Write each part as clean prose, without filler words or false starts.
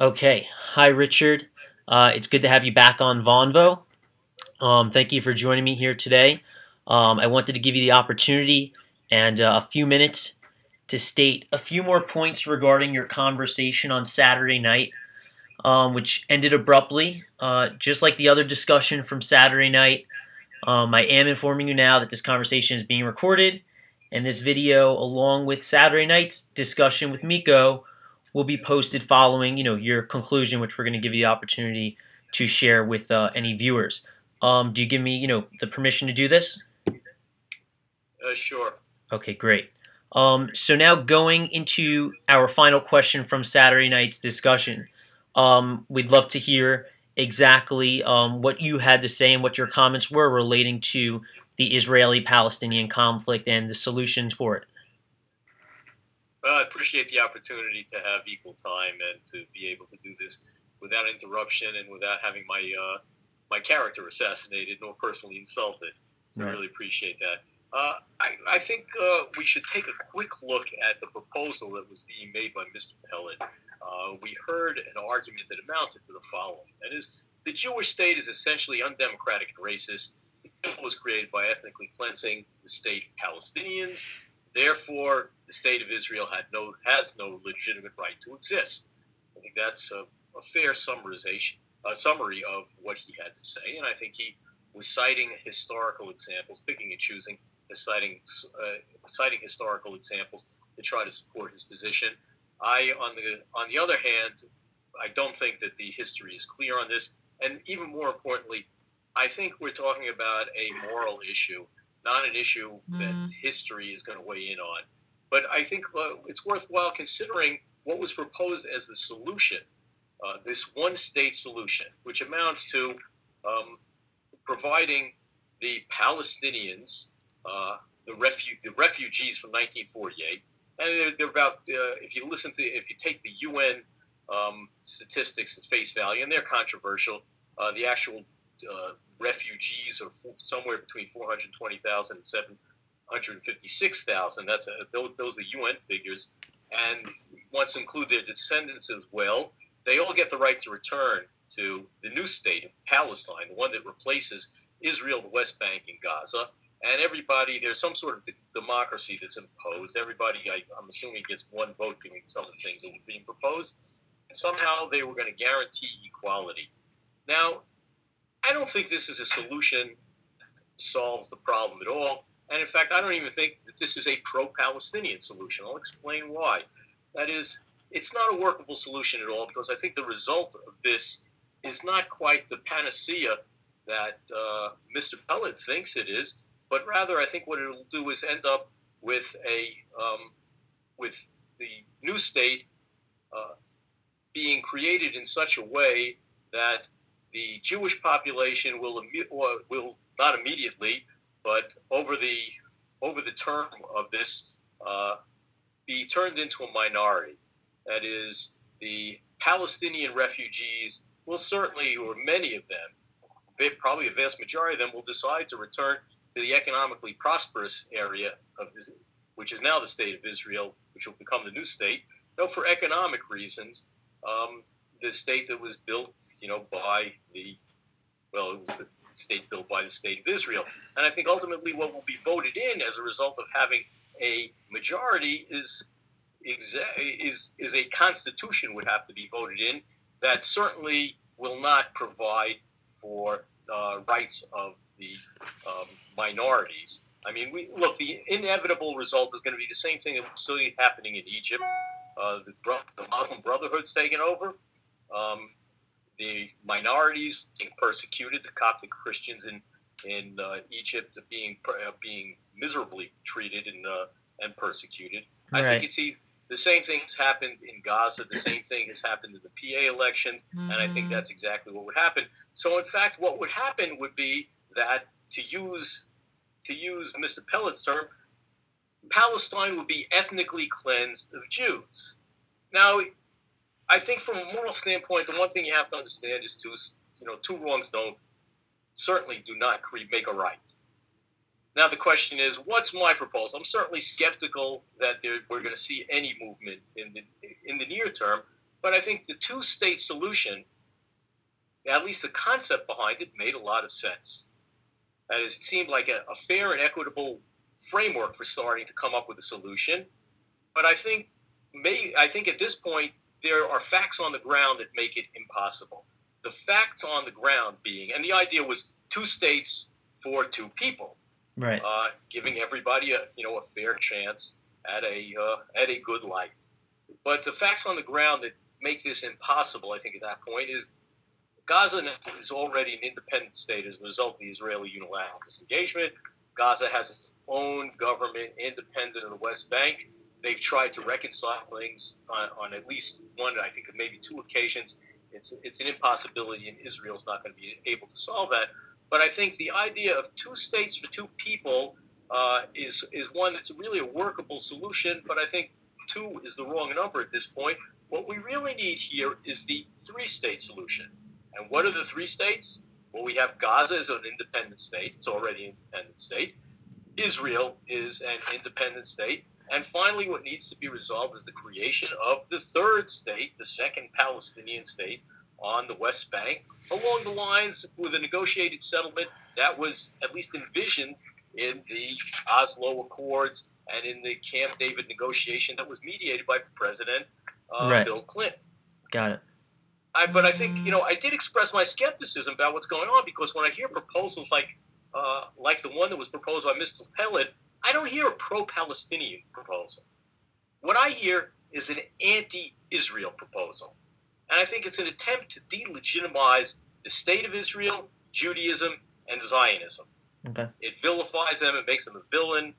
Okay. Hi, Richard. It's good to have you back on Vonvo. Thank you for joining me here today. I wanted to give you the opportunity and a few minutes to state a few more points regarding your conversation on Saturday night, which ended abruptly. Just like the other discussion from Saturday night, I am informing you now that this conversation is being recorded, and this video, along with Saturday night's discussion with Miko, will be posted following, your conclusion, which we're going to give you the opportunity to share with any viewers. Do you give me, the permission to do this? Sure. Okay, great. So now going into our final question from Saturday night's discussion, we'd love to hear exactly what you had to say and what your comments were relating to the Israeli-Palestinian conflict and the solutions for it. Well, I appreciate the opportunity to have equal time and to be able to do this without interruption and without having my character assassinated nor personally insulted. So I really appreciate that. I think we should take a quick look at the proposal that was being made by Mr. Pellet. We heard an argument that amounted to the following. That is, the Jewish state is essentially undemocratic and racist. It was created by ethnically cleansing the state Palestinians. Therefore, the state of Israel has no legitimate right to exist. I think that's a fair summary of what he had to say, and I think he was citing historical examples, picking and choosing, citing historical examples to try to support his position. On the other hand, I don't think that the history is clear on this, and even more importantly, I think we're talking about a moral issue, not an issue that history is going to weigh in on. But I think it's worthwhile considering what was proposed as the solution, this one-state solution, which amounts to providing the Palestinians, the refugees from 1948, and they're about, if you take the UN statistics at face value, and they're controversial, the actual refugees are somewhere between 420,000 and 756,000. Those are the UN figures, and once include their descendants as well, they all get the right to return to the new state of Palestine, the one that replaces Israel, the West Bank, and Gaza. And everybody, there's some sort of democracy that's imposed. Everybody, I'm assuming, gets one vote doing some of the things that were being proposed. And somehow they were going to guarantee equality. Now, I don't think this is a solution that solves the problem at all. And in fact, I don't even think that this is a pro-Palestinian solution. I'll explain why. That is, it's not a workable solution at all, because I think the result of this is not quite the panacea that Mr. Pellet thinks it is, but rather I think what it'll do is end up with with the new state being created in such a way that the Jewish population will not immediately, but over the term of this, be turned into a minority. That is, the Palestinian refugees will certainly, or many of them, probably a vast majority of them, will decide to return to the economically prosperous area of this, which is now the state of Israel, which will become the new state. Though for economic reasons, the state that was built, by it was the state built by the state of Israel. And I think ultimately what will be voted in as a result of having a majority is a constitution would have to be voted in that certainly will not provide for rights of the minorities. I mean, the inevitable result is going to be the same thing that was still happening in Egypt. The Muslim Brotherhood's taken over. The minorities being persecuted, the Coptic Christians in Egypt being miserably treated and persecuted. Right. I think the same thing has happened in Gaza. The same thing has happened in the PA elections, and I think that's exactly what would happen. So, in fact, what would happen would be that, to use Mr. Pellet's term, Palestine would be ethnically cleansed of Jews. Now, I think from a moral standpoint, the one thing you have to understand is two wrongs certainly do not make a right. Now the question is, what's my proposal? I'm certainly skeptical that we're going to see any movement in the near term, But I think the two-state solution, at least the concept behind it, made a lot of sense. That is, it seemed like a fair and equitable framework for starting to come up with a solution. But I think at this point there are facts on the ground that make it impossible. The facts on the ground being, and the idea was two states for two people, right? Giving everybody a fair chance at a good life. But the facts on the ground that make this impossible, I think, at that point is Gaza is already an independent state as a result of the Israeli unilateral disengagement. Gaza has its own government independent of the West Bank. They've tried to reconcile things on at least one, I think, maybe two occasions. It's an impossibility, and Israel's not going to be able to solve that. But I think the idea of two states for two people is one that's really a workable solution. But I think two is the wrong number at this point. What we really need here is the three-state solution. And what are the three states? Well, we have Gaza as an independent state. It's already an independent state. Israel is an independent state. And finally, what needs to be resolved is the creation of the third state, the second Palestinian state on the West Bank, along the lines with a negotiated settlement that was at least envisioned in the Oslo Accords and in the Camp David negotiation that was mediated by President Bill Clinton. Got it. But I think, I did express my skepticism about what's going on, because when I hear proposals like the one that was proposed by Mr. Pellet, I don't hear a pro-Palestinian proposal. What I hear is an anti-Israel proposal. And I think it's an attempt to delegitimize the state of Israel, Judaism, and Zionism. Okay. It vilifies them. It makes them a villain.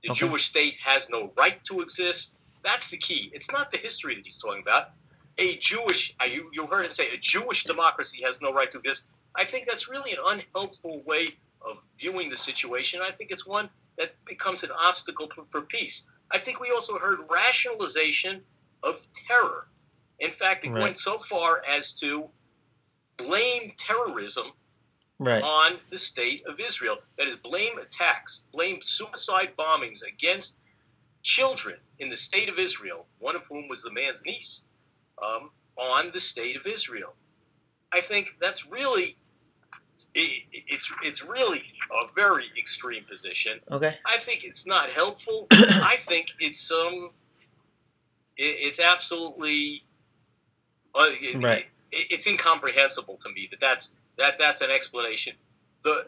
The Jewish state has no right to exist. That's the key. It's not the history that he's talking about. You heard him say, a Jewish democracy has no right to exist. I think that's really an unhelpful way of viewing the situation. I think it's one that becomes an obstacle for peace. I think we also heard rationalization of terror. In fact, it went so far as to blame terrorism on the state of Israel. That is, blame attacks, blame suicide bombings against children in the state of Israel, one of whom was the man's niece, on the state of Israel. I think that's really... It's really a very extreme position. Okay. I think it's not helpful. I think it's absolutely it's incomprehensible to me that's an explanation. The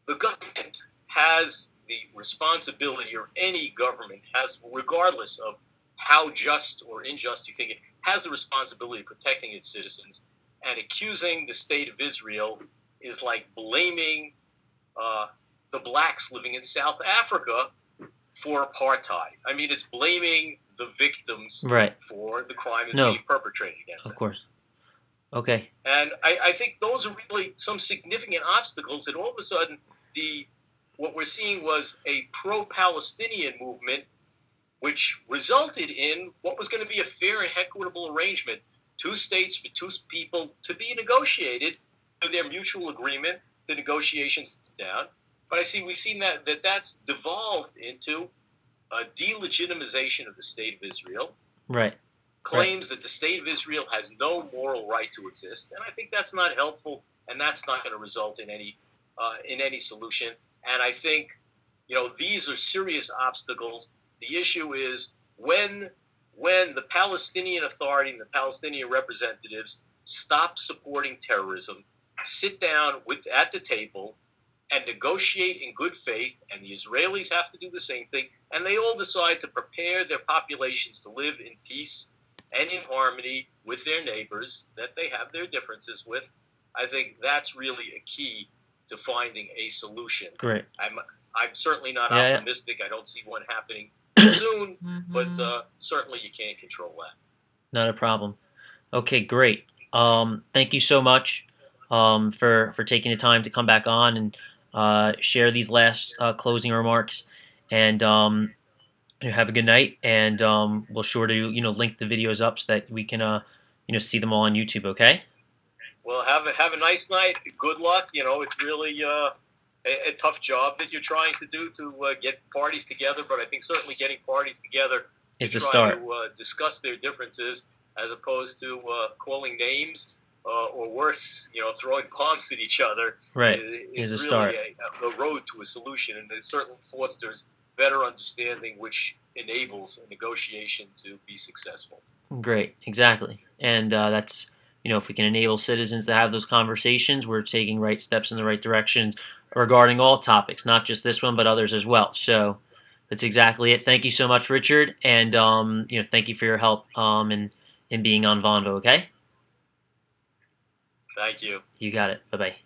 government has the responsibility, or any government has, regardless of how just or unjust you think it, has the responsibility of protecting its citizens, and accusing the state of Israel is like blaming the blacks living in South Africa for apartheid. I mean, it's blaming the victims for the crime that's being perpetrated against them. Of course. Okay. And I think those are really some significant obstacles that all of a sudden what we're seeing was a pro-Palestinian movement, which resulted in what was going to be a fair and equitable arrangement, two states for two people, to be negotiated. Their mutual agreement, the negotiations down. But we've seen that's devolved into a delegitimization of the state of Israel. Claims that the state of Israel has no moral right to exist. And I think that's not helpful, and that's not going to result in any solution. And I think, these are serious obstacles. The issue is when the Palestinian Authority and the Palestinian representatives stop supporting terrorism, sit down at the table and negotiate in good faith, and the Israelis have to do the same thing, and they all decide to prepare their populations to live in peace and in harmony with their neighbors that they have their differences with. I think that's really a key to finding a solution. Great. I'm certainly not optimistic. I don't see one happening soon, but certainly you can't control that. Not a problem. Okay, great. Thank you so much for taking the time to come back on and share these last closing remarks. And have a good night. And we'll sure to link the videos up so that we can see them all on YouTube. Okay. Well, have a nice night. Good luck. It's really a tough job that you're trying to do to get parties together. But I think certainly getting parties together is to the start. To discuss their differences as opposed to calling names or worse, throwing bombs at each other. Right. Is a really start. a road to a solution, and it certainly fosters better understanding, which enables a negotiation to be successful. Great. Exactly. And that's, if we can enable citizens to have those conversations, we're taking right steps in the right directions regarding all topics, not just this one, but others as well. So that's exactly it. Thank you so much, Richard, and thank you for your help in being on Vonvo. Okay. Thank you. You got it. Bye bye.